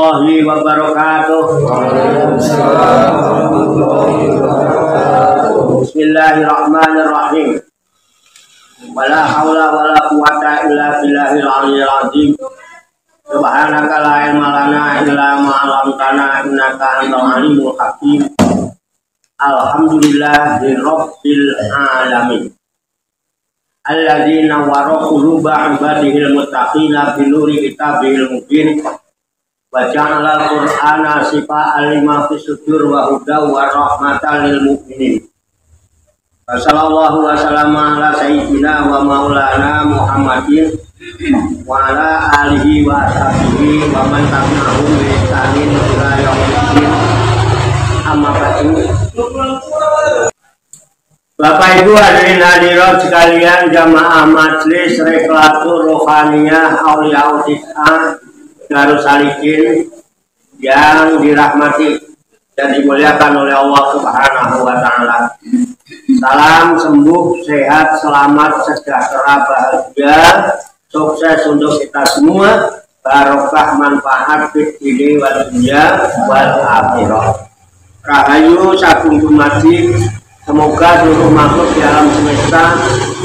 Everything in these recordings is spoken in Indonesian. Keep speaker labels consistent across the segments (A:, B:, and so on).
A: warahmatullahi wabarakatuh. Bismillahirrahmanirrahim. Wala haula wala quwata illa billahil aliyyil azim. Subhanaka la ilma lana illa ma 'allamtana innaka antal alimul hakim. Alhamdulillahirabbil alamin. Alladzina wara quluba ibadihil muttaqina binuri kitabihil mubin wa ja'ala al-qur'ana shifa'an lima fis sudur wa hudaw wa rahmatan lil mu'minin. Sallallahu wa sallama ala sayyidina wa maulana Muhammadin wa ala alihi wa ashabihi wa man tabi'ahum bi ihsanin ila yaumil din. Amma ba'du. Bapak Ibu hadirin hadirat sekalian, jamaah majelis Reklatur Rohaniyah Auliyaul Tis'ah Darussalikin yang dirahmati dan dimuliakan oleh Allah Subhanahu wa taala. Salam sembuh, sehat, selamat, sejahtera, bahagia, sukses untuk kita semua, barokah manfaat fid dini wal dunya wal akhirah. Rahayu sagung dumadi. Semoga seluruh makhluk di alam semesta,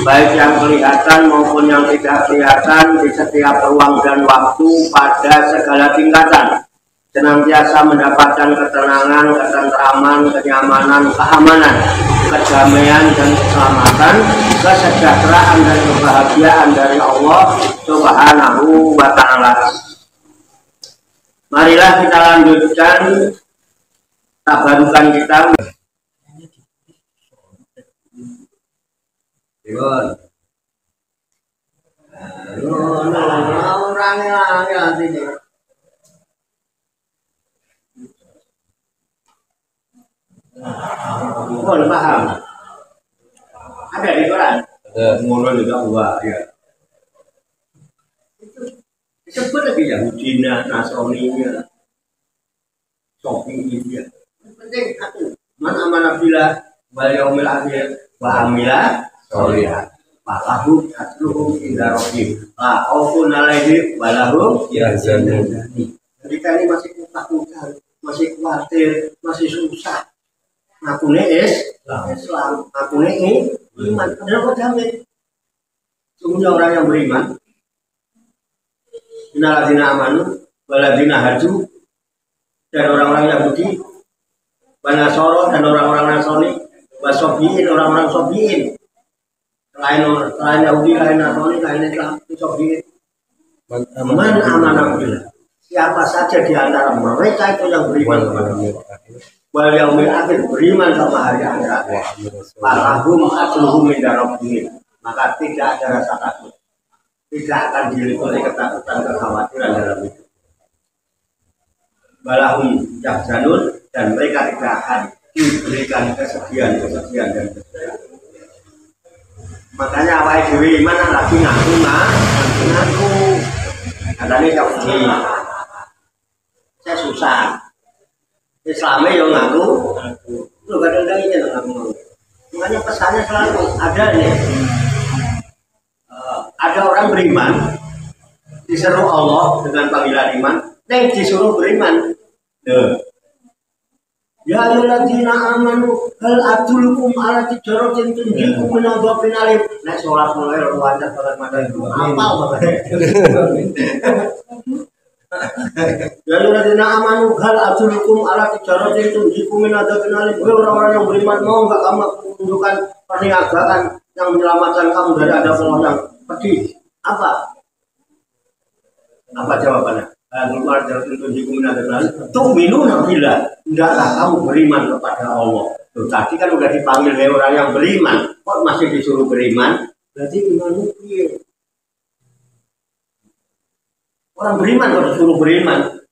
A: baik yang kelihatan maupun yang tidak kelihatan, di setiap ruang dan waktu pada segala tingkatan, senantiasa mendapatkan ketenangan, ketentraman, kenyamanan, keamanan, kedamaian dan keselamatan, kesejahteraan dan kebahagiaan dari Allah Subhanahu wa taala. Marilah kita lanjutkan tabarukan kita. Iwan, orangnya ini. Iwan paham? Ada di Quran? Ada. Mulai juga dua, ya. Sebut lagi Yahudinya, Nasraninya, Sofinya. Penting satu. Mana bila yaumil akhir wa amila solihat falahu asluhum inda rabbihim la khaufun 'alaihim wa lahum yahzanun. Ketika ini masih ketakutan, masih khawatir, masih susah, ngakune Islam, ngakune iman, padahal kok jamin sungguhnya orang yang beriman, innalladzina amanu walladzina hadu, dan orang-orang Yahudi, Nasoro dan orang-orang Nasrani, wasobiin, orang-orang sobiin, lain Yahudi, lain Nasrani, lain Islam, sobiin. Man amanah billah, siapa saja di antara mereka itu yang beriman kepada Allah, wal yaumil akhir, beriman sama hari akhirat, falahum asluhum inda rabbihim, maka tidak ada rasa takut, tidak akan diliputi ketakutan, kekhawatiran dalam hidup. Balahum yahzanun, dan mereka tidak akan diberikan kesedihan dan kesedihan. Makanya awal dewi mana lagi ngaku. Katanya Yahudi, saya susah. Islamnya yang ngaku, lu kadang-kadang ini ngaku. Makanya pesannya selalu ada nih. Ada orang beriman, diseru Allah dengan panggilan iman, dan disuruh beriman. Ya ayyuhalladzina amanu hal adullukum ala tijaratin tunjikum min adzabin alim. Nek salat mulai wajar salat madani. Apal banget. Ya ayyuhalladzina amanu hal adullukum ala tijaratin tunjikum min adzabin alim. Orang-orang yang beriman, mau enggak kamu tunjukkan perniagaan yang menyelamatkan kamu dari adab Allah yang pedih? Apa jawabannya? Tu'minuna billah, hendaklah kamu beriman kepada Allah. Tuh, tadi kan udah dipanggil orang yang beriman, kok masih disuruh beriman? Berarti imanmu piye? Orang beriman kok disuruh beriman?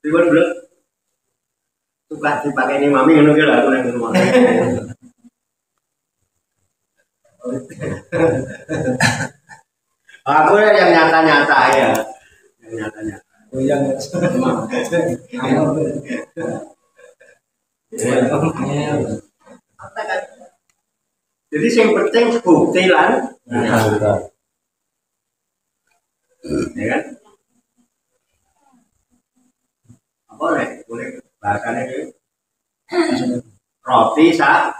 A: Beriman belum? Tukah dipakai ini mami ngono ki lho aku nang rumah. Aku yang nyata-nyata ya, yang nyata-nyata. Yang jadi yang penting bukti lan. ya kan? Apa nih? Boleh bahasanya itu roti sak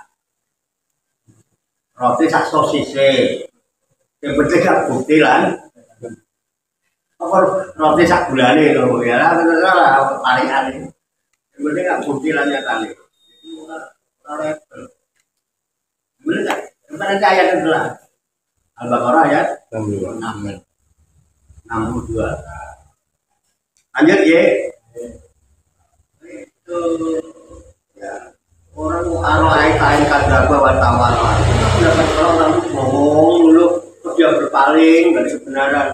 A: sosis. Yang penting gak bukti lah. Apa roti sak gulane lho ya lah paling-paling. Yang penting gak bukti lah nyatane. Itu ora level. Bener tak? Kemarin ayat itu lah. Al-Baqarah ayat 62. Lanjut ya. Itu ya orang kain kadzaba wa tawalla. Dapat orang lalu bohong dulu, dia berpaling dari kebenaran.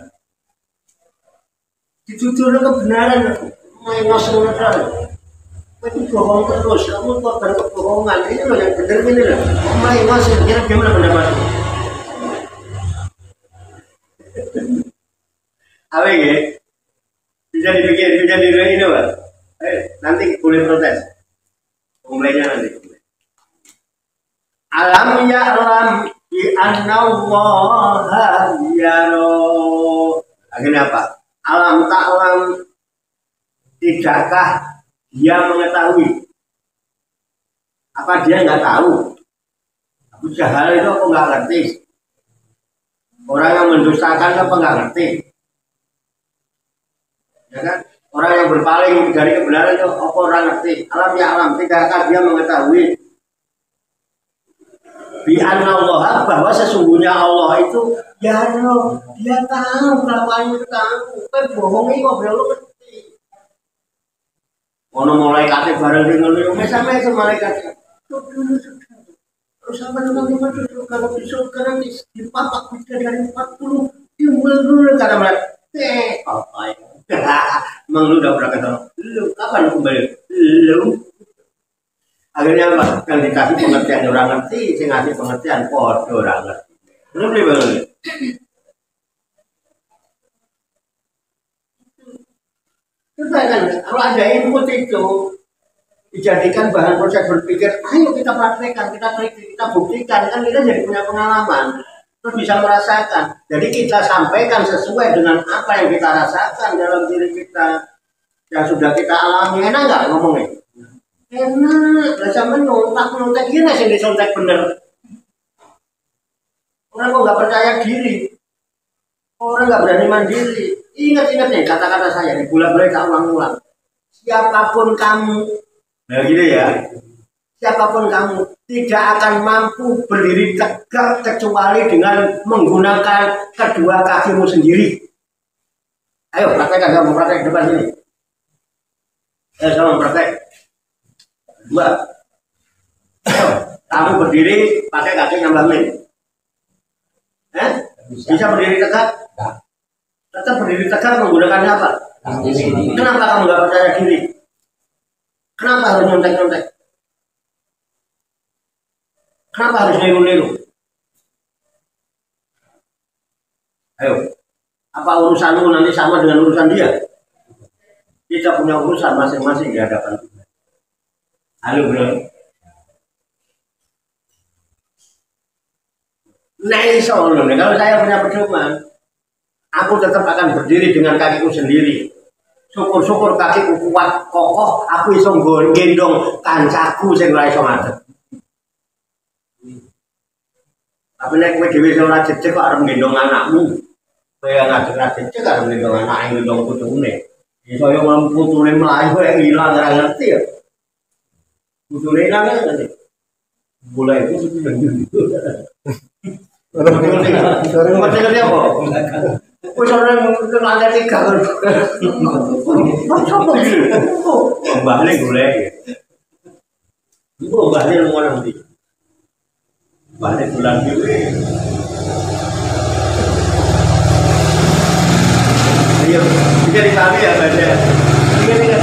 A: Dijujurkan kebenaran, main ngosong terus. Itu bohong terus, kamu korban kebohongan. Ini loh yang benar ini loh. Main ngosong, kira gimana pendapatmu? Apa ya? Bisa dipikir, bisa dilihat ini Pak. Nanti boleh protes. Mulainya nanti. Alam ya alam bi anna Allah yaro. Akhirnya apa? Alam ta'lam, tidakkah dia mengetahui? Apa dia nggak tahu? Abu Jahal itu aku nggak ngerti. Orang yang mendustakan apa nggak ngerti? Ya kan? Orang yang berpaling dari kebenaran itu apa orang ngerti? Alam ya alam, tidakkah dia mengetahui? Bi anna Allah, bahwa sesungguhnya Allah itu ya no, dia tahu kelakuannya itu tahu. Kan bohongnya kok belum ngerti. Ono malaikat bareng dengan lu, sama itu malaikat. Terus apa teman-teman itu kalau besok karena di papak dari 40 dulu kata mereka. Apa ya? Emang lu udah pernah ketemu? Lu kapan kembali? Lu. Akhirnya apa? Yang dikasih pengertian orang ngerti, yang ngasih pengertian podo orang ngerti. Belum dibangun. Kita kan, kalau ada input itu dijadikan bahan proses berpikir, ayo kita praktekkan, kita teliti, kita buktikan, kan kita jadi punya pengalaman, terus bisa merasakan. Jadi kita sampaikan sesuai dengan apa yang kita rasakan dalam diri kita, yang sudah kita alami. Enak nggak ngomongnya? Enak, lah sampai nontak gini sih disontek bener. Orang kok nggak percaya diri, orang nggak berani mandiri. Ingat nih kata-kata saya, dibulat-balik tak ulang-ulang. Siapapun kamu, nah gitu ya. Siapapun kamu tidak akan mampu berdiri tegak kecuali dengan menggunakan kedua kakimu sendiri. Ayo praktekkan, kamu praktek depan sini. Sama praktek. Mbak, kamu berdiri pakai kaki nambah min. Bisa berdiri tegak? Tetap berdiri tegak menggunakan apa? Kenapa kamu nggak percaya diri? Kenapa harus nyontek-nyontek? Kenapa harus niru-niru? Ayo, apa urusanmu nanti sama dengan urusan dia? Kita punya urusan masing-masing di hadapan Tuhan. Halo bro. Nah insya Allah, kalau saya punya pedoman, aku tetap akan berdiri dengan kakiku sendiri. Syukur-syukur kakiku kuat, kokoh, aku iso gendong kancaku sing ora iso ngadeg. Tapi nek kowe dhewe iso ora jejeg kok arep gendong anakmu. Kowe ngadeg ora jejeg arep gendong anake gendong putune. Iso yo putune mlayu kowe ilang ora ngerti ya. Putune ilang kan. Bola itu sudah gitu. Ngerti apa? Wis ora nang lantai 3 kan. Apa iki? Mbahne golek. Iku mbahne lunga nang ndi? Mbahne dolan dhewe. Ayo, bisa dipahami ya, Bapak. Ingat-ingat.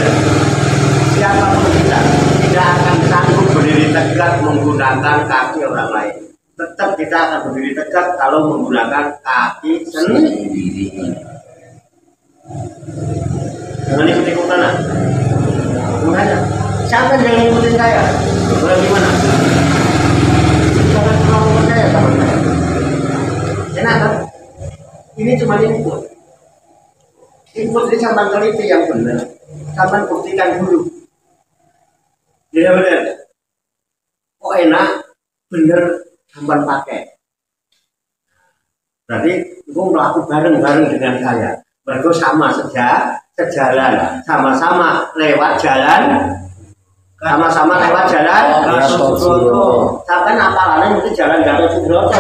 A: Siapapun kita tidak akan sanggup berdiri tegak menggunakan kaki orang lain. Tetap kita akan berdiri tegak kalau menggunakan kaki sendiri. Jangan ikut-ikutan lah. Makanya, siapa yang ngikutin saya? Boleh gimana? Jangan terlalu percaya sama saya. Enak kan? Ini cuma input. bukti sampai teliti yang benar. Sampai buktikan dulu. Iya benar. Kok enak, bener sampai pakai. Berarti itu melakukan bareng-bareng dengan saya. Mereka sama sejalan, sama-sama lewat jalan. Sama-sama lewat jalan Gatot Subroto. Sampai apalane mesti jalan Gatot Subroto.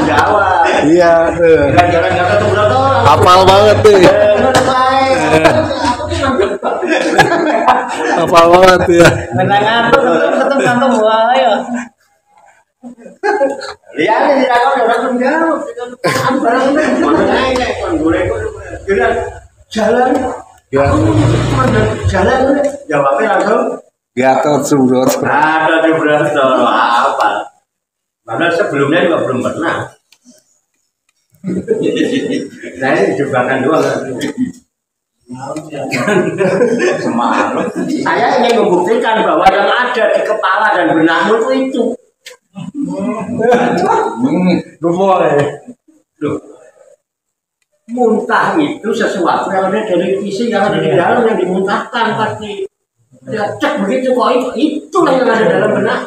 A: Jawa.
B: Iya.
A: Jalan Gatot Subroto.
B: Hafal banget tuh. Hafal banget ya.
C: Menangan ketemu kantong wae.
A: Lihat di dalam orang menjawab. Barang itu mana kon boleh jalan.
B: Ya.
A: Jalan jawabnya langsung
B: Gatot Subroto.
A: Gatot Subroto apa? Karena sebelumnya juga belum pernah. Nah ini jebakan doang. Semangat. Saya ingin membuktikan bahwa yang ada di kepala dan benakmu itu.
B: Boleh.
A: Loh. Muntah itu sesuatu yang ada dari isi yang ada di dalam yang dimuntahkan pasti. Ya cek begitu kok itulah yang ada dalam benak.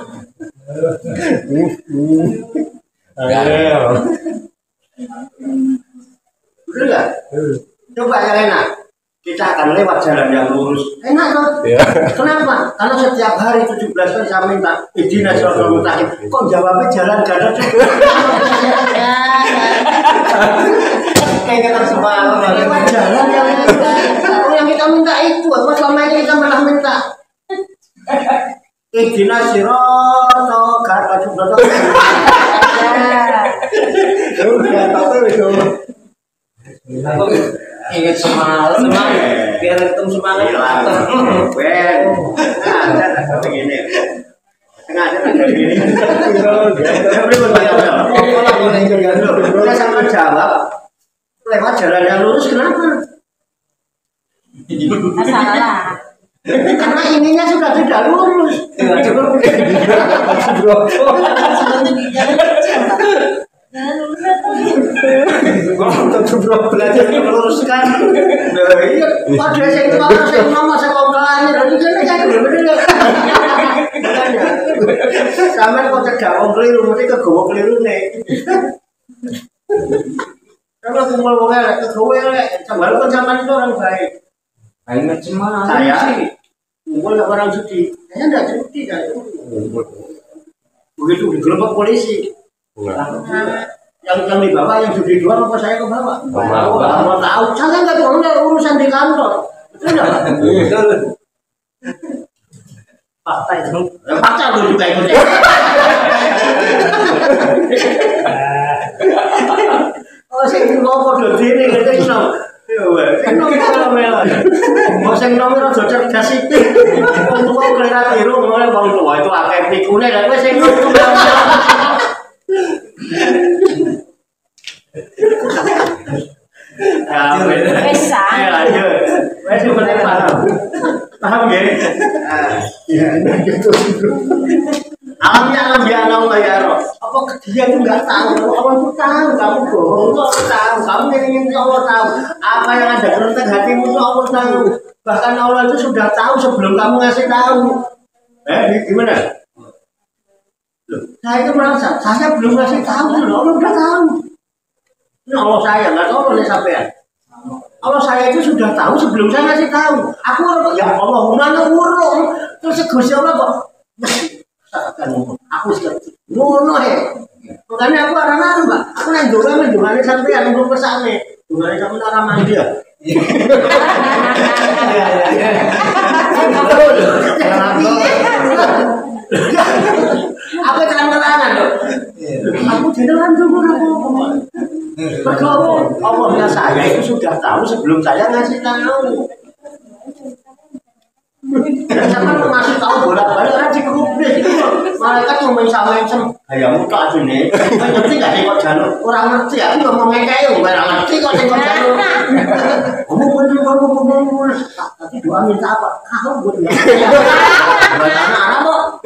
A: Betul nggak? Coba yang enak. Kita akan lewat jalan yang lurus. Enak toh?
B: Ya.
A: Kenapa? Karena setiap hari 17 kali saya minta Idina Suratul Mustaqim. Kok jawabnya jalan Gatot kayak kita semua lewat jalan yang kita minta itu. Apa selama ini kita malah minta Idina Suratul Gatot Subroto.
C: Ingat semangat biar ketemu semangat.
A: Ada begini. Tengah ada begini. Kita sama jawab lewat jalan yang lurus kenapa?
D: Salah.
A: Karena ininya sudah tidak lurus. Belajar meluruskan. Iya, pada saya itu apa saya mama saya komplain dari sana kan bener. Sampai kok cegah wong keliru mesti kegowo keliru nih. Kalau kumpul wong elek kegowo elek, sambil pun sampean itu orang baik.
C: Ingat semangat.
A: Saya kumpul sama orang judi. Saya enggak judi kan. Begitu digerebek polisi. Yang dibawa yang judi dua apa saya ke bawah? Mau tahu? Saya nggak tahu urusan di kantor. Betul nggak? Betul. Fakta itu. Fakta lu juga ikut. Oh, saya mau kode diri gitu no. Saya mau saya nomor aja cerdas itu. Untuk mau kelihatan biru mulai bang tua itu akeh pikune dan gue saya lanjut. Wes sebenarnya paham ya? Ya, gitu. Alamnya Allah ya Roh. Apa dia itu nggak tahu? Allah itu tahu, kamu bohong, Allah tahu. Kamu ingin Allah tahu. Apa yang ada dalam hatimu itu Allah tahu. Bahkan Allah itu sudah tahu sebelum kamu ngasih tahu. Gimana? Saya itu merasa, saya belum ngasih tahu, Allah udah tahu. Ini Allah saya, nggak tahu oleh sampean. Allah saya itu sudah tahu sebelum saya ngasih tahu. Aku ya Allah, mana urung. Terus Gusti Allah kok aku ngono he. Makanya aku anak Mbak. Aku nang ndongane sampean nunggu pesane. Ndongane sampean ora mandi ya. Aku terang-terangan loh. Aku jenengan tunggu apa? Berdoa, Allahnya saya itu sudah tahu sebelum saya ngasih tahu. Dan sampai ngasih tahu bolak-balik kan digubris itu. Malaikat ngomong sama sem, kayak muka aja nih. Ngerti gak sih kok jalur? Orang ngerti, aku ngomongnya kayak orang ngerti kok sih kok jalur. Ngomong. Tapi doa minta apa? Kamu buat bahasa Arab kok.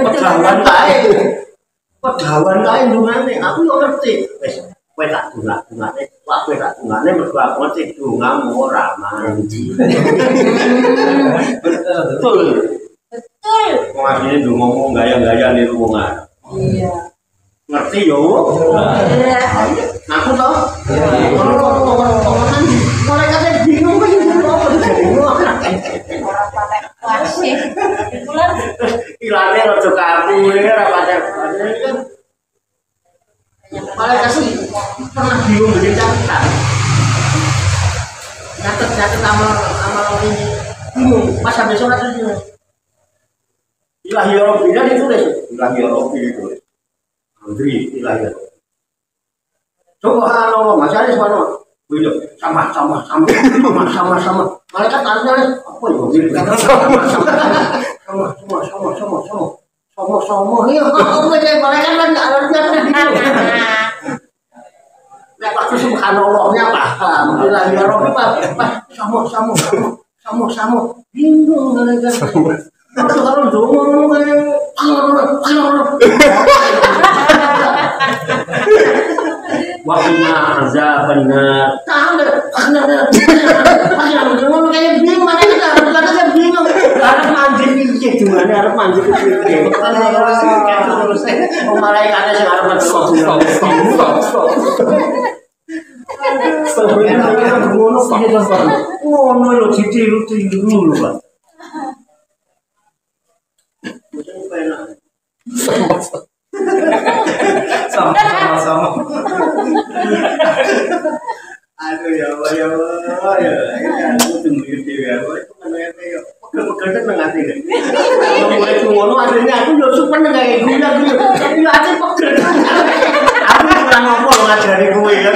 A: Pedawan lain. Pedawan lain dungane. Aku nggak ngerti. kowe tak dungane, wah kowe tak dungane mergo aku ngerti dongamu ora mandi. Betul.
D: Betul.
A: Wong asline ndonga gaya-gaya niru wong arep.
D: Iya.
A: Ngerti yo?
D: Iya.
A: Aku toh. Mulai kate bingung kok apa jadi ngono.
D: Ora patek wasih. Kula
A: Ilane rada kaku ngene ora patek. Malah kasih pernah bingung bikin catatan. Catat amal ini bingung pas habis sholat itu. Ilahi Rabbina ditulis. Ilahi Rabbi ditulis. Andri ilahi. Subhanallah, masih ada subhanallah. Beda sama. Malaikat artinya apa itu? Sama. Ya, malaikat kan artinya. Nek waktu subhanallahnya paham. Ilahi Rabbi sama. Bingung malaikat. Kalau dongeng waktunya azab benar. Tahu kayak bingung mana kita saya bingung. Harus mandi piye gimana harus mandi piye. Terus malaikatnya sing arep stop. Ngono lho ditiru lho, Pak. Sama. Aduh ya Allah ya. Aku tunggu itu ya. Itu kan ya. Pegel-pegel nang ati. Kalau mulai ngono adanya aku yo supen nang kayak gula. Tapi ati pegel. Aku kurang ngopo ngajari kowe ya.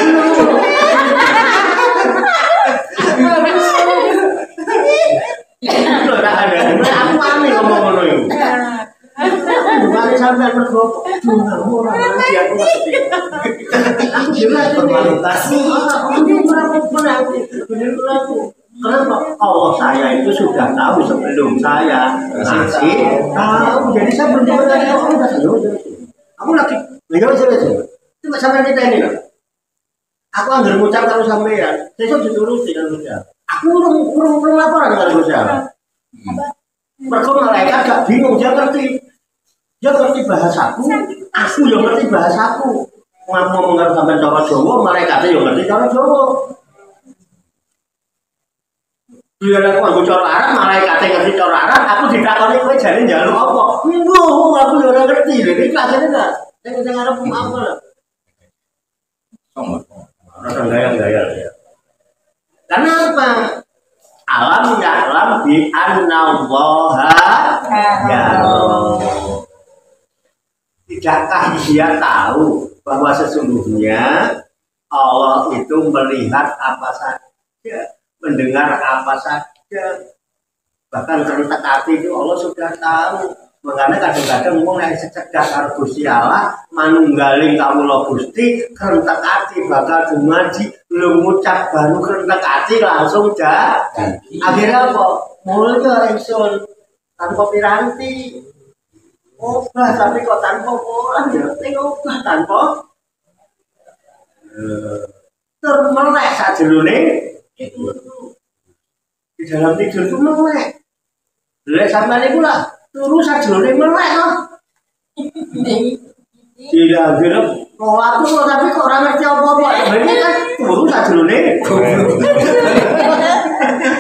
A: Lho tak ada. Aku aneh ngomong ngono yo. Bukan sampai mergo ora nanti aku ngerti. Aku jelas formalitas. Kenapa? Allah saya itu sudah tahu sebelum saya ngasih tahu. Jadi saya belum bertanya Allah sudah tahu. Aku lagi cuma sampai kita ini. Aku anggar ngucap kalau sampean, besok dituruti kan udah. Aku urung laporan kalau udah. Mergo malaikat gak bingung dia ngerti bahasaku, aku yang ngerti bahasaku. Ngomong sampai cara Jawa, malaikatnya yang ngerti cara Jawa. Biar aku nganggo cara Arab, malaikatnya ngerti cara Arab, aku ditakoni kowe jane njaluk apa? Mbuh, aku yo ora ngerti. Lha iki kelasane ta? Sing arep apa lho? Ora gaya-gaya ya. Kenapa? Alam bi anna Allaha ya'lam. Tidakkah dia tahu bahwa sesungguhnya Allah itu melihat apa saja, mendengar apa saja, bahkan kerentak hati itu Allah sudah tahu. Makanya kadang-kadang wong nek secedak karo Gusti Allah manunggaling kawula Gusti kerentak hati bakal dumaji belum ngucap baru kerentak hati langsung akhirnya apa? Mulut ingsun tanpa piranti obah tapi kok tanpa orang ya ning obah tanpa termelek sajerone di dalam tidur itu melek. Lek sampeyan niku lah turu sajerone melek kok. Tidak kira aku tapi kok ora ngerti apa-apa. Berarti kan turu sajerone.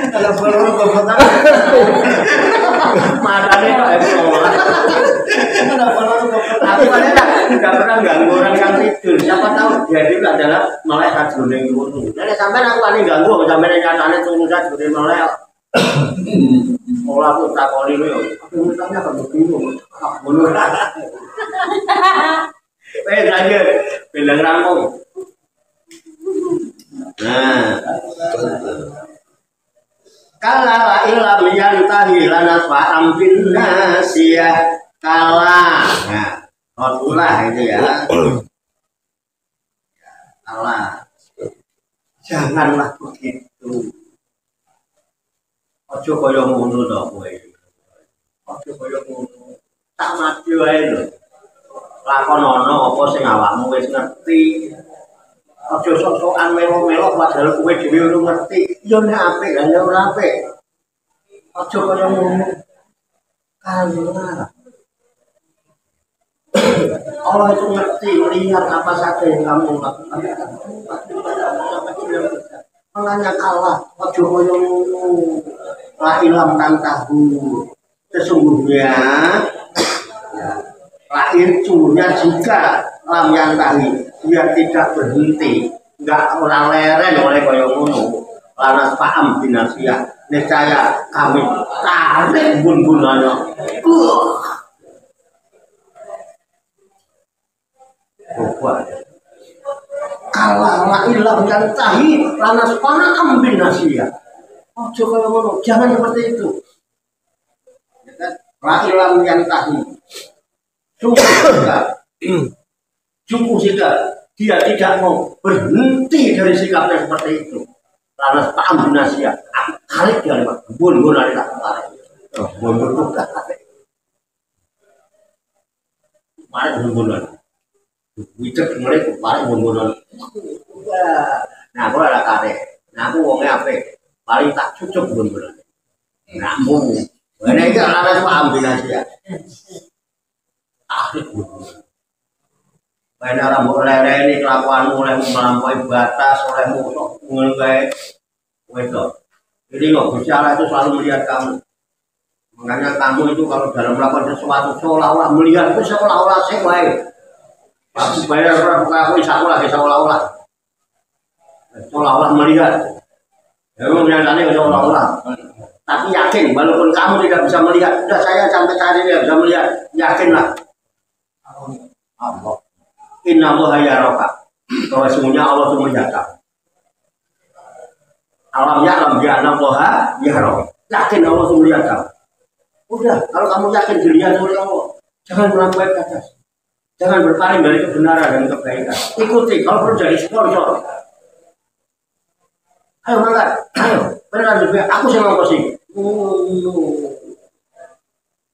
A: Kalau perlu kebetulan matane kok aku kan tidak pernah ganggu orang yang tidur. Siapa tahu dia itu adalah melek sajerone ngono. Nek sampean aku kan ganggu sampean nyatane turu sajerone melek. Ora aku takoni lho. Aku tanya kan bingung. Ngono ta. Lanjut. Bilang rampung. Nah. Kala ilam yantahi lana fa'am bin nasiyah kala. Nah, ulah itu ya. Kala. Janganlah begitu. Ojo kaya ngono to kowe. Ojo kaya ngono. Tak mati wae lho. Lakon ana apa sing awakmu wis ngerti. Aja sok-sokan melo-melo padahal kowe dhewe ora ngerti. Ya nek apik lan ya ora apik. Aja kaya ngono. Allah. Allah itu ngerti melihat apa saja yang kamu lakukan. Makanya kalah. Aja kaya ngono. La ilam tahu. Sesungguhnya lahir sungguhnya jika lam yang tahi dia tidak berhenti, enggak orang leren oleh kaya ngono. Lanas paham binasia niscaya kami tarik bun-bunannya. Kalah la ilam yang tahi lanas paham binasia. Oh coba ngono, jangan seperti itu. La ilam yang tahi cukup jika dia tidak mau berhenti dari sikapnya seperti itu. Karena paham binasia, kali dia lewat bun-bun dari tak bun-bun itu gak kate. Mari bun-bunan, wicek mulai mari bun-bunan. Nah, aku ada kate, nah aku wongnya apa? Paling tak cucuk bun-bunan. Nah, aku, ini karena paham binasia. Karena rambut lere ini kelakuanmu oleh melampaui batas, oleh musuh mengenai itu. Jadi nggak bicara itu selalu melihat kamu. Makanya kamu itu kalau dalam melakukan sesuatu seolah-olah melihat itu seolah-olah saya baik. Aku bayar berapa aku isaku lagi seolah-olah melihat. Memang nyatanya seolah-olah. Tapi yakin, walaupun kamu tidak bisa melihat, sudah saya sampai hari ini bisa melihat, yakinlah. Allah. Inna Allah yaraka. Bahwa semuanya Allah itu melihat kamu. Alam ya'lam bi anna Allah yaraka. Yakin Allah itu melihat kamu. Udah, kalau kamu yakin dilihat oleh Allah, jangan melakukan kata. Jangan berpaling dari kebenaran dan kebaikan. Ikuti, kalau perlu jadi sponsor. Ayo mangkat, ayo. Beneran juga, aku sama kau sih.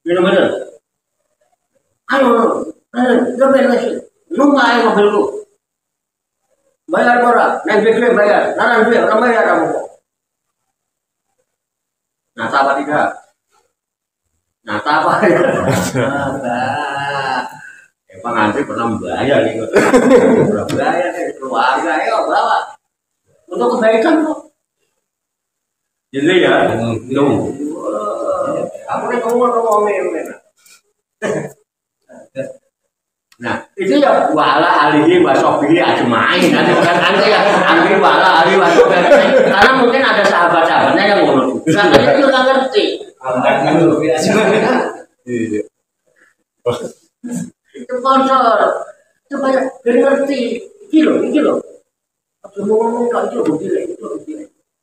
A: Bener-bener. Ayo, bener. Lupa ayo mobil lu. Bayar orang, naik BB bayar. Naran duit, orang bayar kamu. Nah, apa tidak? Nah, apa ya? Pengantri pernah membayar nih. Pernah bayar nih, keluarga, ayo bawa. Untuk kebaikan kok. Jadi ya, aku nih ngomong. Nah, itu ya wala alihi wasobihi ajmain. Nanti bukan anti ya, anti wala alihi wasobihi. Karena mungkin ada sahabat-sahabatnya yang ngomong. Kan itu nggak ngerti. Itu sponsor. Supaya biar ngerti. Iki loh. Ngomong itu begini.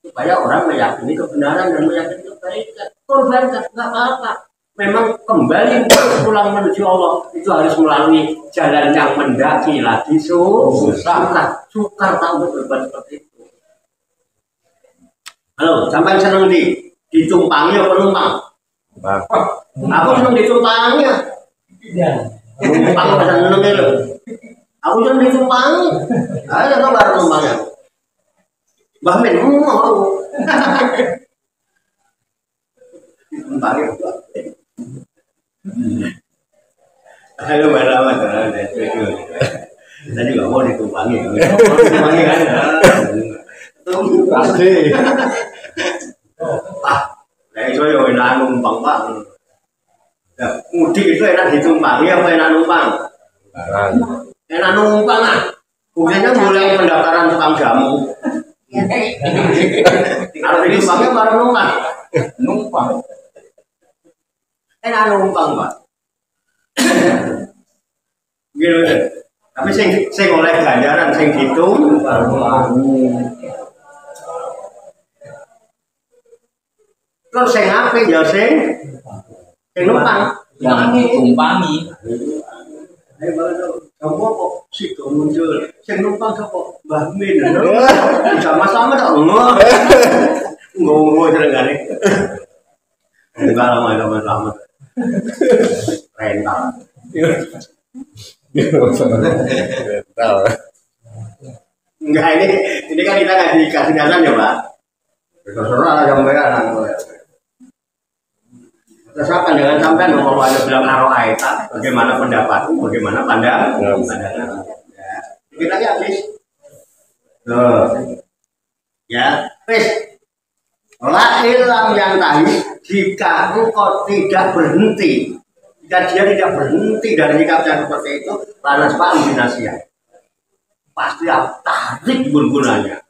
A: Supaya orang meyakini kebenaran dan meyakini kebaikan. Korbankan, nggak apa-apa. Memang kembali pulang menuju Allah itu harus melalui jalan yang mendaki lagi sukar tahu berbuat seperti itu. Halo, sampai seneng ditumpangi atau penumpang? Aku seneng ditumpangi ya. Penumpang apa seneng itu? Aku seneng ditumpangi. Ayo kita bareng penumpangnya. Mbah Min, mau. Ditumpangi. Halo Mbak tadi nggak mau ditumpangi kan? Pasti. Nah itu ya enak numpang pak. Mudik itu enak ditumpangi apa enak numpang? Enak numpang ah. Bukannya mulai pendaftaran tukang jamu. Kalau ditumpangnya baru numpang. Enak numpang pak. Gitu. Tapi sing oleh ganjaran sing ditung terus sing apik ya sing numpang.
C: Yang ditumpangi.
A: Kamu kok sido muncul sing numpang kok Mbah Min. Sama-sama tak ngono jenengane. Enggak lama-lama. Rental. Enggak, ini kan kita nggak dikasih dasar ya Pak. Terserah yang mereka terserah jangan sampai ngomong aja bilang aro aita. Bagaimana pendapatku, bagaimana pandangan. Ya, kita lagi habis. Ya, wis. La ilam yang tadi jika engkau tidak berhenti, jika dia tidak berhenti dari sikapnya seperti itu, lanas pak ambinasiya. Pasti tarik gun-gunanya,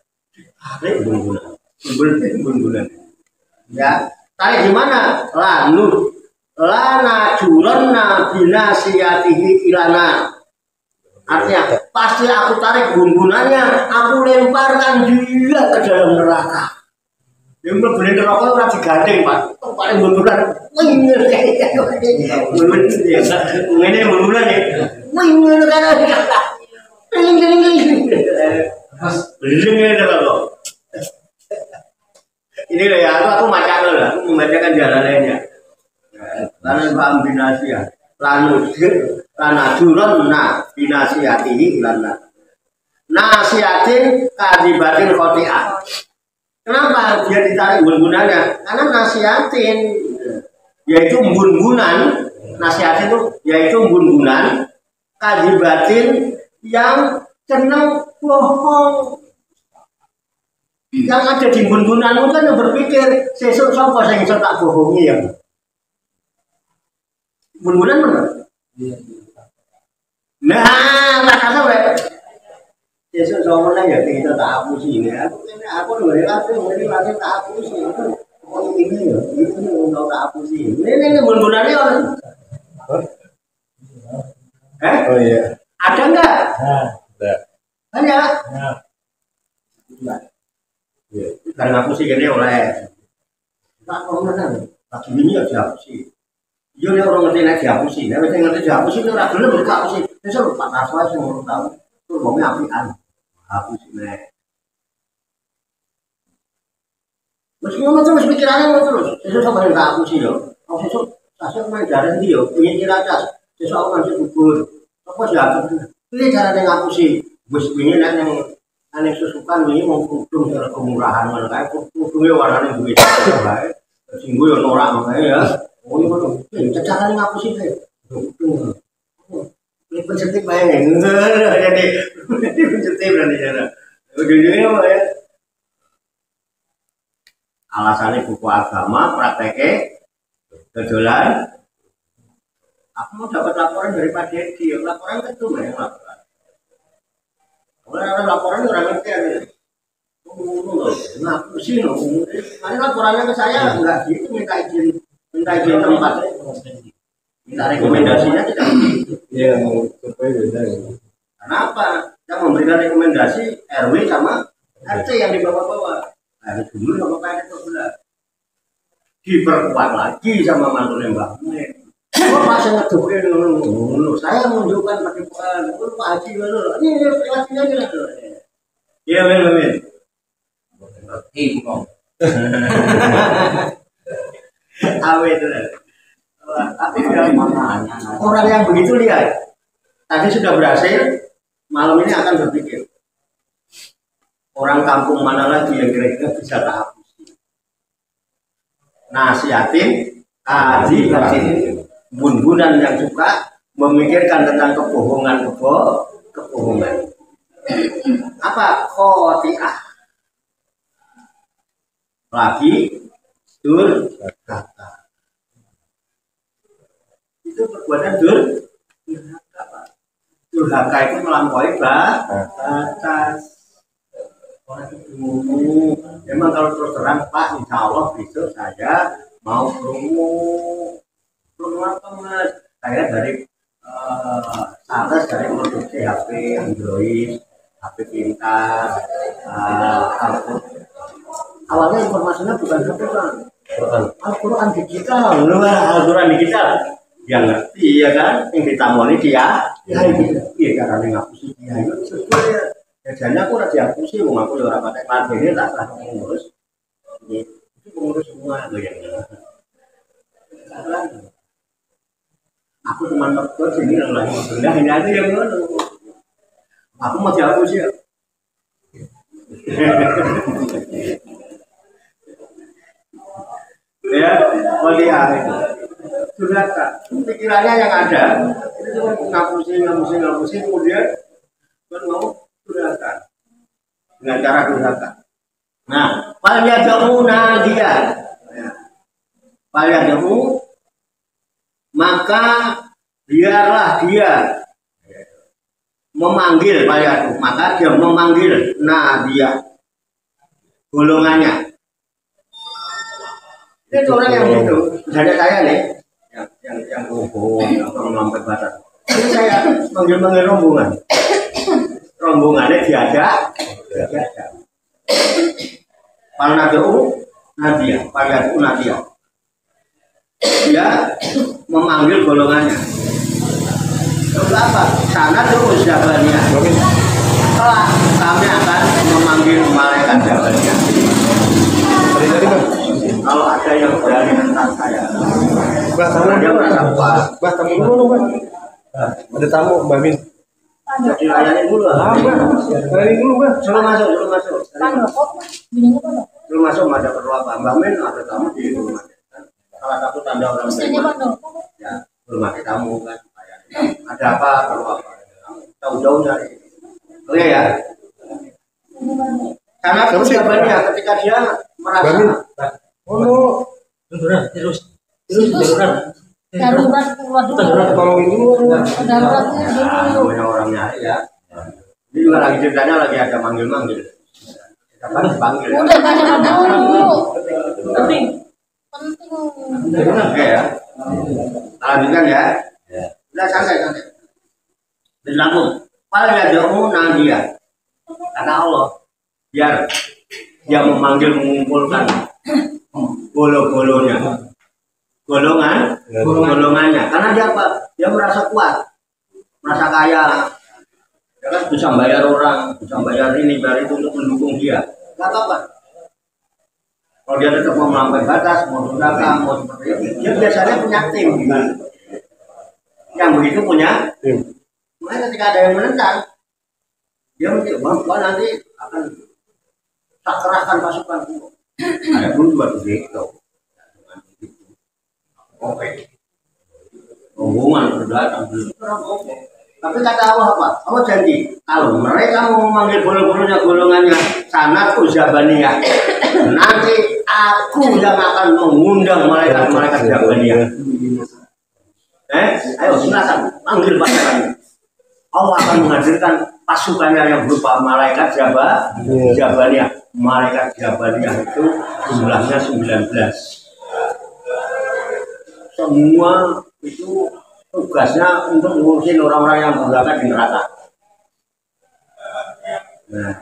A: tarik gun-gunanya. Ya, tarik gimana? Lana juranna binasiyatihi ilana. Artinya pasti aku tarik gun-gunanya, aku lemparkan dia ke dalam neraka. Yang berbeda neraka itu orang digandeng Pak. Paling gun-gunan, wingin ini gun-gunan ya, wingin kan. Ini lah ya, aku macam lah, aku membacakan jalan lainnya. Lalu paham binasiya, lana juron binasiyatihi lana nasihatin kadibatin khoti'ah. Kenapa dia ditarik gun-gunanya? Karena nasihatin, yaitu gun-gunan, nasihatin itu yaitu gun-gunan kadibatin yang senang bohong. Yang ada di gun-gunanmu kan berpikir sesuk sapa sing iso tak bohongi ya. Gun-gunan bener. Nah, tak sampe. Sesuk sapa nang ya kita tak hapusi ini. Aku ngene lagi tak hapusi. Oh ini ya, itu untuk tak hapusi. Ini gun-gunane orang.
B: Oh iya.
A: Ada enggak?
B: Ada.
A: Ada.
B: Iya.
A: Karena aku sih gini oleh tak orang lagi ini ya dihapusi. Iya nih orang ngerti naik dihapusi. Nih orang ngerti dihapusi ini orang belum berhapusi. Ini suruh Pak Naswa yang mau tahu. Itu ngomongnya apian. Hapusi nih. Meski ngomong terus pikirannya terus. Sesuk sama yang tak hapusi yo. Kalau sesuk sesuk main jalan dia. Punya ciracas. Sesuk aku masih gugur. Apa sih aku? Ini cara yang ngapusi. Bus ini naik yang aneh susukan ini mau kudung secara kemurahan mana kayak kudungnya warnanya duit kayak singgung yang norak makanya ya. Oh ini mana? Cara ngapusi deh. Ini pencetik bayangin. Jadi pencetik berarti cara. Ujung-ujungnya apa ya? Alasannya buku agama, prakteknya kejualan. Aku mau dapat laporan dari Pak Dedi, laporan itu yang laporan. Orang laporan orang ngerti aja. Ngapusi loh. Nanti laporannya ke saya enggak gitu minta izin tempat. Minta rekomendasinya tidak begitu.
B: Iya, supaya beda ya.
A: Kenapa? Yang memberikan rekomendasi RW sama RT yang di bawah-bawah. Nah, dulu sama Pak itu sudah diperkuat lagi sama mantunya Mbak Mek. Oh Pak saya ngedukin dulu. Saya menunjukkan pakai Pak Haji dulu. Ini lewatnya aja dulu. Iya men. Kok. Awet itu. Tapi orang yang begitu lihat. Tadi sudah berhasil. Malam ini akan berpikir. Orang kampung mana lagi yang kira-kira bisa tak hapusi. Nasihatin, kaji, bun-bunan yang suka memikirkan tentang kebohongan. Apa? Khoti'ah. Lagi durhaka. Itu perbuatan durhaka itu melampaui batas. Memang kalau terus terang Pak, insya Allah besok saya mau promo apa Mas? Saya dari sales dari produksi HP Android, HP pintar, awalnya informasinya bukan HP kan, Al-Quran digital, Al-Quran digital, dia ngerti ya kan, yang ditamoni dia, iya karena ngapusi dia itu sesuai ya. Jadinya aku udah dihapusi, mau aku udah pakai kartu ini tak sah pengurus, itu pengurus semua tuh yang aku cuma takut sini yang lagi rendah ini aja yang ngono. Aku mau dihapusi ya. Ya, Olia itu. Durhaka. Pikirannya yang ada itu cuma ngapusin, kemudian kan mau durhaka dengan cara durhaka. Nah, falyad'una dia. Falyad'u maka biarlah dia memanggil falyad'u, maka dia memanggil dia golongannya. Ini orang yang itu, ada saya nih, yang bohong, yang melampaui batas. Ini saya manggil rombongan. Rombongannya diajak. Falyad'u nadia, falyad'u nadia. Dia memanggil golongannya. Terus apa? Sana terus jawabannya. Kelak kami akan memanggil malaikat jawabannya. Kalau ada yang berani tentang saya, dia merasa puas.
B: Bah, tamu dulu, Bah. Ada tamu, Mbak Min.
A: Jadi layanin dulu.
B: Layanin dulu, Bah.
A: Suruh masuk.
D: Bunyinya apa?
A: Suruh masuk, ada perlu apa? Mbak Min ada tamu di rumah. Salah satu tanda orang
D: Istrinya
A: beriman.
D: mana?
A: Ya, belum ada tamu kan. Ada apa? Perlu apa? Jauh-jauh dari. Oke ya. Karena jawabannya ketika dia merasa
B: Oh,
C: Terus
D: Darurat keluar dulu.
B: tolongin dulu.
D: Daruratnya dulu.
A: namanya orang nyari ya. Ini juga lagi ceritanya lagi ada manggil-manggil. Kapan dipanggil?
D: Udah banyak dulu.
C: penting.
A: Oke ya. Lanjutkan ya. Udah santai. Berlangsung. Falyad'u nadia. Kata Allah, biar dia memanggil mengumpulkan golongannya. Karena dia apa? Dia merasa kuat, merasa kaya. Dia kan bisa bayar orang, bisa bayar ini, bayar itu untuk mendukung dia. Gak apa-apa. Kalau dia tetap mau melampaui batas, mau durhaka, mau seperti itu, dia biasanya punya tim. Yang begitu punya tim. Makanya ketika ada yang menentang, dia mencoba nanti akan tak kerahkan pasukan. Ada pun juga begitu. Oke. Hubungan berdatang belum. Tapi kata Allah apa? Allah janji kalau mereka mau memanggil golongannya sanat uzabaniyah, nanti aku yang akan mengundang malaikat jabaniyah. Ayo silakan panggil pasukannya. Allah akan menghadirkan pasukannya yang berupa malaikat jabaniyah. Malaikat jabaniyah itu jumlahnya 19. Semua itu tugasnya untuk ngurusin orang-orang yang berangkat di neraka. Nah,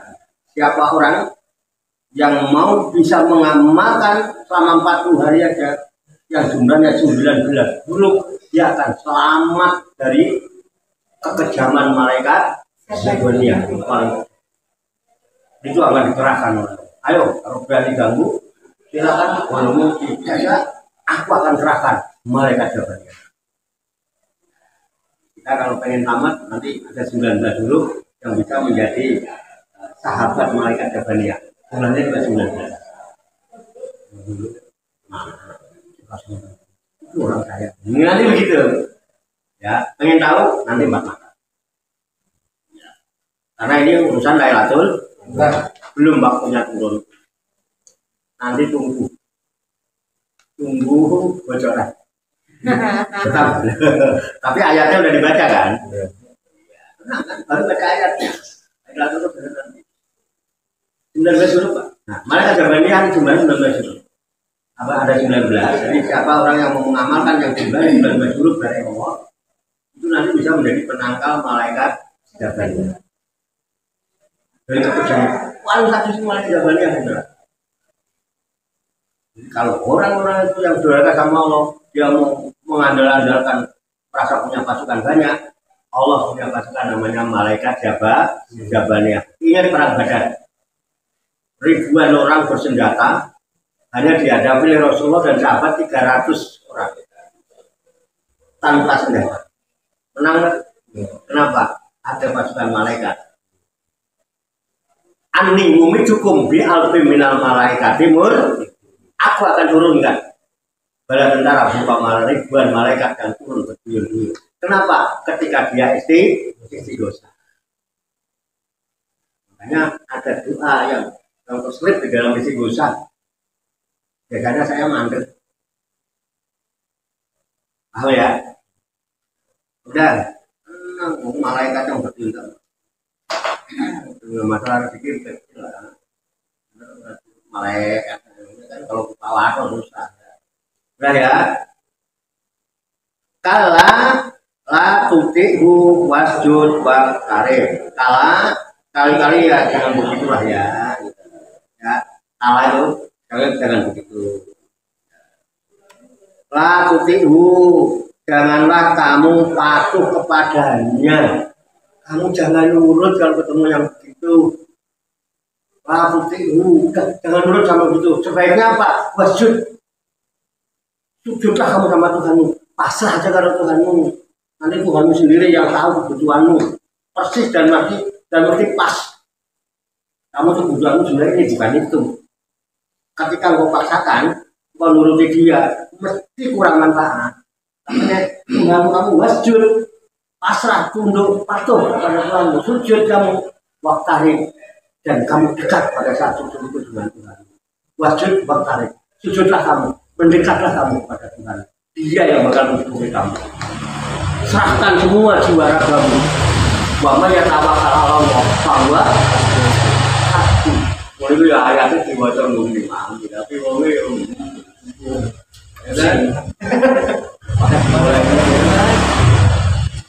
A: siapa orang yang mau bisa mengamalkan selama 40 hari aja yang jumlahnya 19 huruf, dia akan selamat dari kekejaman malaikat jabaniyah. Itu akan dikerahkan. Ayo, kalau berani ganggu, silakan. Kalau mungkin saja, aku akan kerahkan malaikat jabaniyah. Kita kalau pengen tamat, nanti ada 19 huruf yang bisa menjadi sahabat malaikat jabaniyah. Jumlahnya juga 19. Nah, itu orang kaya. Ini nanti begitu. Ya, pengen tahu nanti Mbak Mata. Karena ini urusan Lailatul belum waktunya turun. Nanti tunggu bocoran. Tetap. Tapi ayatnya udah dibaca kan? Nah, kan baru baca ayatnya. Lailatul benar nanti. 19 huruf Pak. Nah, malaikat jabaniyah jumlahnya 19 huruf. Apa ada 19? Jadi siapa orang yang mau mengamalkan yang jumlahnya 19 huruf dari Allah, itu nanti bisa menjadi penangkal malaikat jabaniyah. Dari kepercayaan paling satu semua jabaniyah benar. Jadi kalau orang-orang itu yang durhaka sama Allah, dia mau mengandalkan merasa punya pasukan banyak, Allah punya pasukan namanya malaikat jabaniyah. Ingat perang Badar, ribuan orang bersenjata hanya dihadapi oleh Rasulullah dan sahabat 300 orang tanpa senjata. Menang. Kenapa? Ada pasukan malaikat. Ani mumi cukup bi alfi minal malaikati mur. Aku akan turunkan bala tentara berupa ribuan malaikat yang turun berduyun-duyun. Kenapa? Ketika dia istighosah. Makanya ada doa yang terselip di dalam istighosah. Biasanya saya mandek. Paham ya? Udah, malaikat yang berduyun. Masalah pikir kecil lah. Malaikat kan kalau kepala atau susah. Udah ya. Kala la tuti'hu wasjud wa karim. Kala kali-kali ya jangan begitulah ya. Ya, kala itu jangan begitu. La tuti'hu, janganlah kamu patuh kepadanya. Kamu jangan nurut kalau ketemu yang begitu. La tuti'hu, jangan nurut sama begitu. Sebaiknya apa? Wasjud. Sujudlah kamu sama Tuhanmu. Pasrah aja kepada Tuhanmu. Nanti Tuhanmu sendiri yang tahu kebutuhanmu. Persis dan mesti pas. Kamu kebutuhanmu sebenarnya ini bukan itu. Ketika engkau paksakan, engkau nuruti dia, mesti kurang manfaat. Makanya Tuhanmu kamu wasjud. Pasrah, tunduk, patuh kepada Tuhanmu. Sujud kamu waktarin. Dan kamu dekat pada saat sujud itu dengan Tuhan. Wasjud waktarin. Sujudlah kamu. Mendekatlah kamu pada Tuhan. Dia yang bakal mencukupi kamu. Serahkan semua jiwa ragamu. Wa may yatawakkal 'ala Allah bahwa aku. Mulai ya ayatnya diwaca nang imam, tapi wong e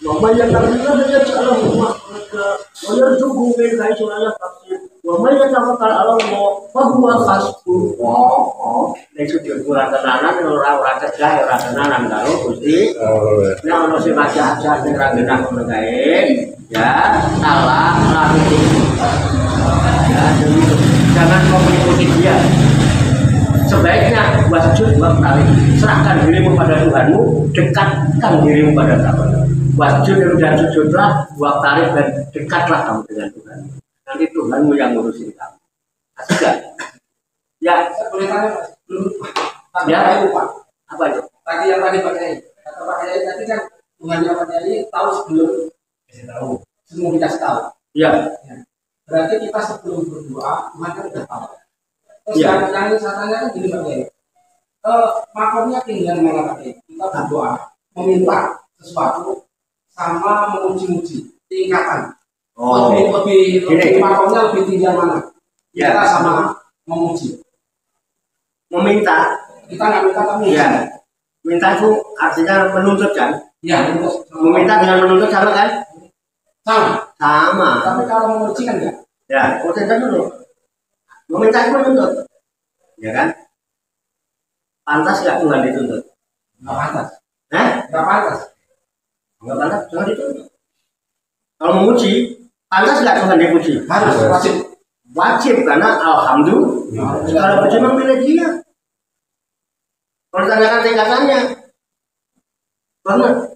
A: Mama yang tak bisa saja rumah mereka. Wajar juga mereka itu nanya pasti. Mama yang tak bakal Allah mau bahwa kasku. Oh, dari sudut kurang tenanan orang cerdas orang tenanan kalau gusti. Yang masih baca aja dengan genah mengenai ya salah lagi. Ya, jangan kau mengikuti dia. Sebaiknya wasjud waktarik, serahkan dirimu pada Tuhanmu, dekatkan dirimu pada Tuhan. Wasjud dan sujudlah waktarik dan dekatlah kamu dengan Tuhan. Nanti Tuhanmu yang ngurusin kamu. Asik gak? Ya, boleh tanya Pak. Ya, Pak. Apa itu? Tadi yang tadi Pak Kiai. Kata Pak Kiai tadi kan Tuhannya Pak Kiai tahu sebelum tahu. Semua kita tahu. Ya. Berarti kita sebelum berdoa Tuhan kan sudah tahu. Terus yang saya tanya kan gini Pak Kiai. Makomnya tinggal mana Pak Kiai? Kita berdoa meminta sesuatu sama memuji-muji tingkatan. Lebih makomnya lebih tinggi yang mana? Ya. Kita sama memuji. Meminta. Kita nggak minta tapi ya. Minta itu artinya menuntut kan? Ya. Meminta dengan menuntut sama kan? Sama. Tapi kalau memuji kan enggak? Ya. Potensi dulu. Meminta itu menuntut. Ya kan? Pantas nggak Tuhan dituntut? Nggak pantas. Nggak pantas. Nggak pantas, jangan dituntut. Kalau memuji, pantas nggak Tuhan dipuji? Harus, wajib. Wajib karena alhamdulillah. Kalau puji memang pilih dia. Kalau tanyakan tingkatannya,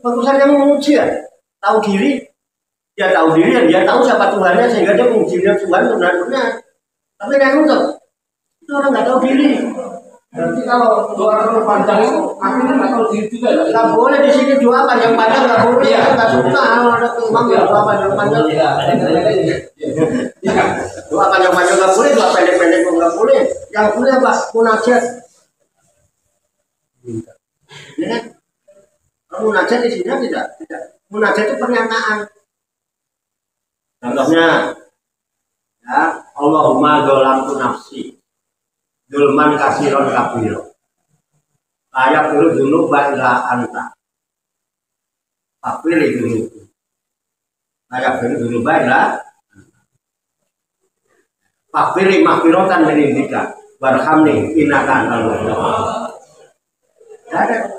A: bagusan yang memuji ya, tahu diri, dia tahu diri dan dia tahu siapa Tuhannya sehingga dia memuji Tuhan benar-benar. Tapi yang untuk itu orang nggak tahu diri. Berarti kalau doa terlalu panjang itu akhirnya nggak tahu diri juga. Nggak boleh di sini doa panjang-panjang nggak boleh. Ya, nggak suka kalau ada imam ya doa panjang-panjang. Doa panjang-panjang nggak boleh, doa pendek-pendek pun nggak boleh. Yang boleh apa? Munajat. Ya kan? Kalau munajat di sini tidak. Munajat itu pernyataan. Contohnya, ya Allahumma dzolamtu nafsi. Dulman kasiron kabiro. Layak dulu dulu ila anta. Pilih dulu. Layak dulu ila. Pilih makfirotan menindika. Barhamni inakan Allah. Ada.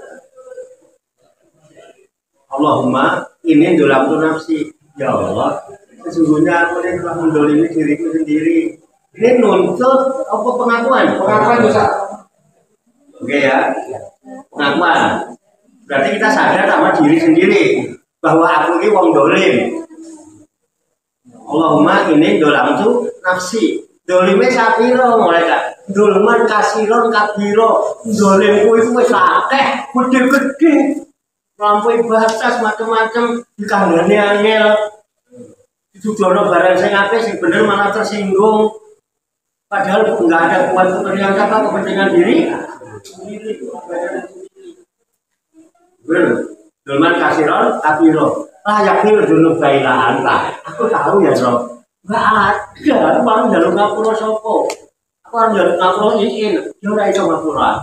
A: Allahumma ini dzolamtu nafsi. Ya Allah, sesungguhnya aku ini telah mendolimi diriku sendiri. Ini nuntut apa pengakuan? Pengakuan dosa. Oke ya. Pengakuan. Berarti kita sadar sama diri sendiri bahwa aku ini wong dolim. Allahumma ini dolam tu nafsi. Dolime sapiro mereka. Dolman kasiron kabiro. Dolimku itu wis akeh, gede-gede. Lampaui batas macam-macam dikandani angel. Didudono barang sing apik sing bener malah tersinggung. Padahal enggak ada kuat kepentingan apa kepentingan diri. Dolman kasiron kabiro. Yakni dulu bailaan lah. Aku tahu ya, Bro. Enggak ada, aku orang jalur ngapura sopo. Aku orang jalur ngapura izin, dia ora iso ngapura.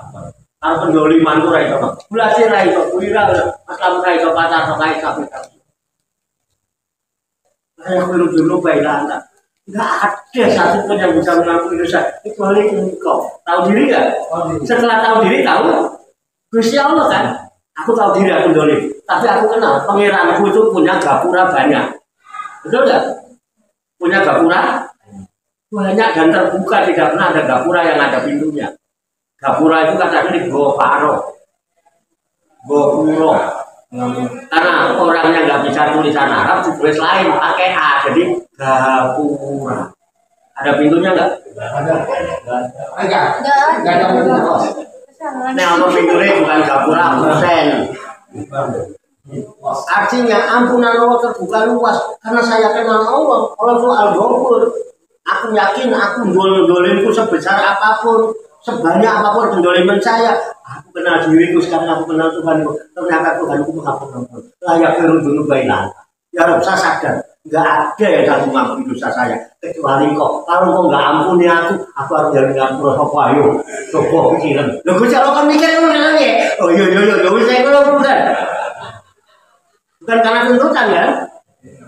A: Kalau pendoliman ku ora iso. Bulasi ora iso, kuira aslam ora iso pacar kae kabeh. Saya dulu bailaan. Enggak ada satu pun yang bisa mengampuni dosa kecuali engkau. Tahu diri enggak? Setelah tahu diri tahu Gusti Allah kan. Aku tahu diri aku dolim, tapi aku kenal pangeranku itu punya gapura banyak. Betul enggak? Punya gapura banyak dan terbuka, tidak pernah ada gapura yang ada pintunya. Gapura itu katanya di Goparo, Gopuro. Karena orangnya nggak bisa tulisan Arab, ditulis lain pakai A, jadi gapura. Ada pintunya nggak? Enggak ada pintunya. Nah, apa pintunya bukan gapura, persen. Artinya ampunan Allah terbuka luas karena saya kenal Allah. Allah itu Al-Ghafur. Aku yakin aku dolimku sebesar apapun, sebanyak apapun pendoliman saya. Aku kenal diriku sekarang, aku kenal Tuhanku. Ternyata Tuhanku mengampuni. Layak berundung bailan. Ya Rob, saya sadar nggak ada yang bisa mengampuni dosa saya kecuali kok. Kalau kau nggak ampuni aku harus jadi ngampura apa ayo. Coba pikiran. Lo gue kalau kan mikir lu nanya. Oh iya saya kalau bukan. Bukan karena tuntutan kan?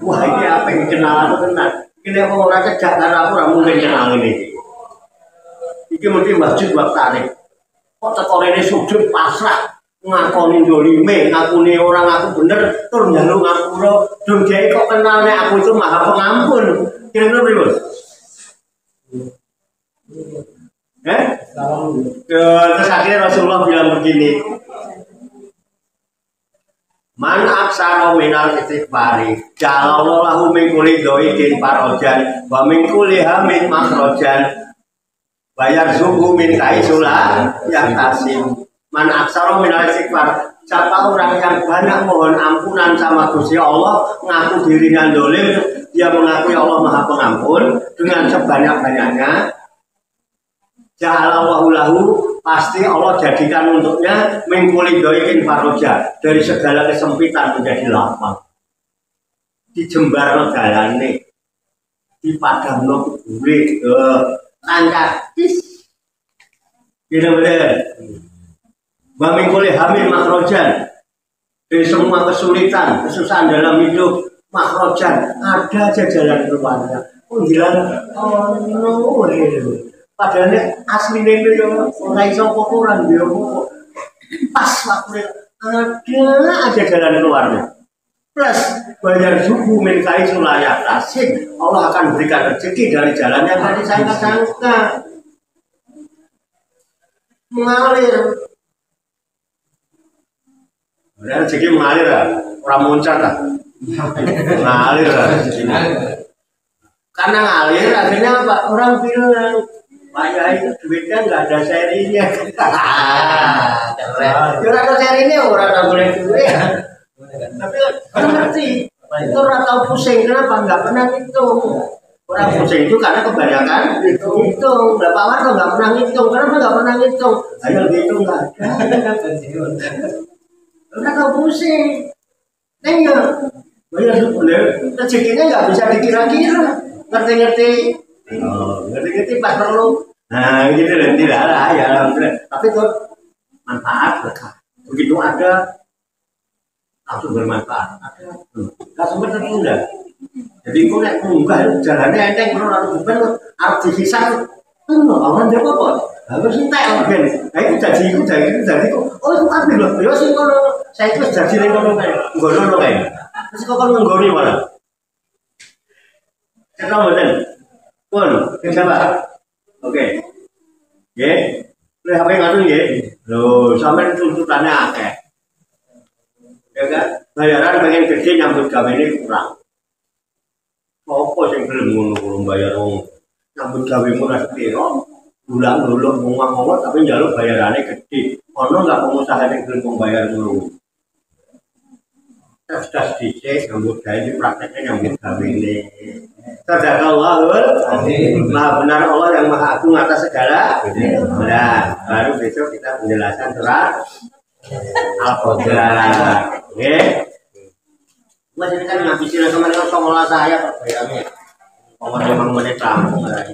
A: Wah ini apa yang kenal aku kenal. Ini aku orang cecak karena aku mungkin kenal ini. Ini mungkin masjid buat tarik. Kok tekor ini sujud pasrah ngakoni dolime, ngakuni orang aku bener, terus njaluk ngapura. Dong dia kok kenal nek aku itu maha pengampun. Kira-kira berapa? Terus akhirnya Rasulullah bilang begini. Man aksara minal istighfari jalallahu lahu min kulli dhaidin farajan wa min kulli hammin makhrajan bayar zuhu min kaisula yang tasim. Man aksara minal istighfar, siapa orang yang banyak mohon ampunan sama Gusti Allah, ngaku dirinya dolim, dia mengakui Allah Maha Pengampun dengan sebanyak-banyaknya. Jalallahu lahu, pasti Allah jadikan untuknya mingkuli doikin faroja, dari segala kesempitan menjadi lapang. Dijembar jalan di padang no kubure lancatis bener-bener mingkuli hamil makrojan, dari semua kesulitan kesusahan dalam hidup makrojan, ada aja jalan keluarnya. Panggilan oh no. Padahal aslinya itu yang orang iso kokoran dia pas waktu ada aja jalan keluarnya. Plus bayar suku menkai sulayak tasik, Allah akan berikan rezeki dari jalan yang tadi sangka-sangka mengalir. Benar rezeki mengalir lah, orang muncrat lah, mengalir lah. Karena ngalir akhirnya apa? Orang bilang Pak Yai duitnya nggak ada serinya. Keren. Orang ada serinya orang nggak boleh duit. Tapi orang ngerti. Itu orang tahu pusing kenapa nggak pernah ngitung. Orang pusing itu karena kebanyakan hitung. Berapa warga nggak pernah ngitung. Kenapa nggak pernah ngitung? Ayo hitung nggak ada. Orang tahu pusing. Nengnya. Bayar boleh. Rezekinya nggak bisa dikira-kira. Ngerti-ngerti. Oh, ngerti-ngerti pas perlu. Nah, gitu dan tidak ada ya, tapi itu manfaat berkah. Begitu ada langsung bermanfaat. Ada, langsung tertunda. Jadi kau naik munggah jalannya enteng, kalau lalu bukan harus dihisap. Orang dia apa? Harus entek orang. Nah itu jadi. Oh itu ambil loh. Ya sih kalau saya itu jadi kalau kayak ngono kayak. Terus kau kalau nggoni mana? Kita betul. Pun, siapa? Oke. Nggih. Lha HP ngaten nggih. Lho, sampean tuntutannya akeh. Ya kan? Bayaran pengen gede nyambut gawe ini kurang. Apa sing gelem ngono kulo bayar wong nyambut gawe murah piro? Bulan dulu ngomong-ngomong tapi njaluk bayarannya gede. Ono enggak pengusaha yang gelem membayar dulu? Tes dicek nyambut gawe ini prakteknya nyambut gawe ini. Sadaqallahul azim. Maha benar Allah yang maha agung atas segala benar. Baru besok kita penjelasan surat Al-Qadr. Oke. Mas ini kan ngabisin kemarin sama saya perbayarnya. Memang menit rampung lagi.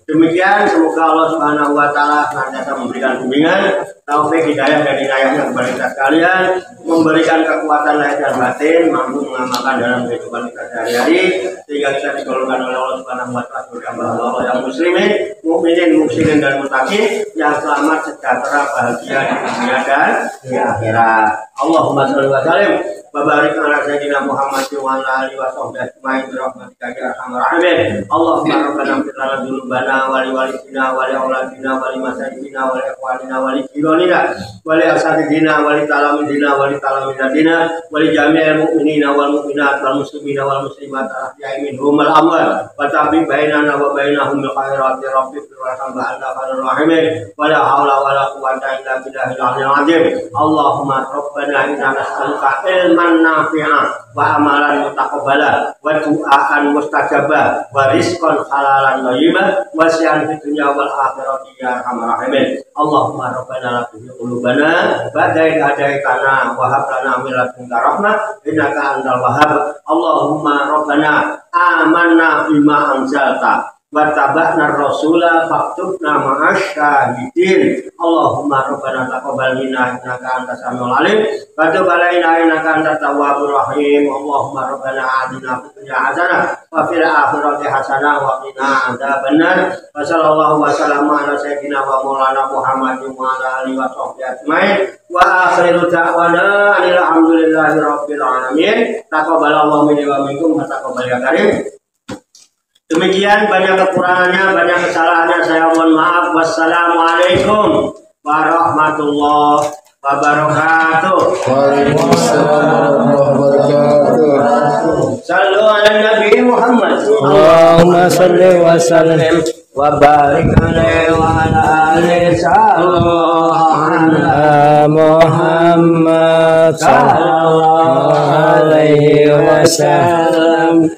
A: Demikian semoga Allah Subhanahu wa taala senantiasa memberikan bimbingan, taufik, hidayah dan inayahnya kepada kita sekalian, memberikan kekuatan lahir dan batin, mampu mengamalkan dalam kehidupan kita sehari-hari sehingga bisa digolongkan oleh Allah Subhanahu wa taala sebagai hamba-hamba yang muslimin, mukminin, muhsinin dan muttaqin yang selamat, sejahtera, bahagia di dunia dan di akhirat. Allahumma shalli wa sallim wa barik ala sayyidina Muhammad wa ala alihi wa sahbihi ajmain bi rahmatika ya arhamar rahimin. Allahumma rabbana ighfir lana dzunubana wa li walidina wa li auladina wa li masaikina wa li ikhwanina wa li jiranina wa li asatidina wa li talamidina wa li talamidatina wa li jami'il mu'minina wal mu'minat wal muslimina wal muslimat ahya'i minhum wal amwat wa ta'bi bainana wa bainahum bil khairati rabbik wa ta'ala khairur rahimin wa la haula wa la quwwata illa billahil aliyyil azim. Allahumma rabbana inna nas'aluka ilman nafi'ah wa amalan mutaqabbala wa du'aan mustajabah wa rizqan halalan thayyiban wa si'an fid dunya wal akhirati ya arhamar rahimin. Allahumma rabbana la tuzigh qulubana ba'da idh hadaytana wa hab lana min ladunka rahmah innaka antal wahhab. Allahumma rabbana amanna bima anzalta wa tabi'na ar-rasula faktubna ma'asy syahidin. Allahumma rabbana taqabbal minna innaka antas samiul alim wa tub alaina innaka antat tawwabur rahim. Allahumma rabbana atina fid dunya hasanah wa fil akhirati hasanah wa qina adzabannar. Wa sallallahu wa sallama ala sayyidina wa maulana Muhammadin wa ala alihi wa sahbihi ajmain. Wa akhiru da'wana alhamdulillahi rabbil alamin. Taqabbalallahu minni wa minkum wa taqabbal ya karim. Demikian, banyak kekurangannya, banyak kesalahannya, saya mohon maaf. Wassalamualaikum warahmatullahi wabarakatuh.
B: Waalaikumsalam warahmatullahi wabarakatuh.
A: Sallu ala Nabi Muhammad.
B: Allahumma salli wa sallim
A: wa barik alaihi wa ala alihi
B: ala Muhammad sallallahu alaihi wasallam.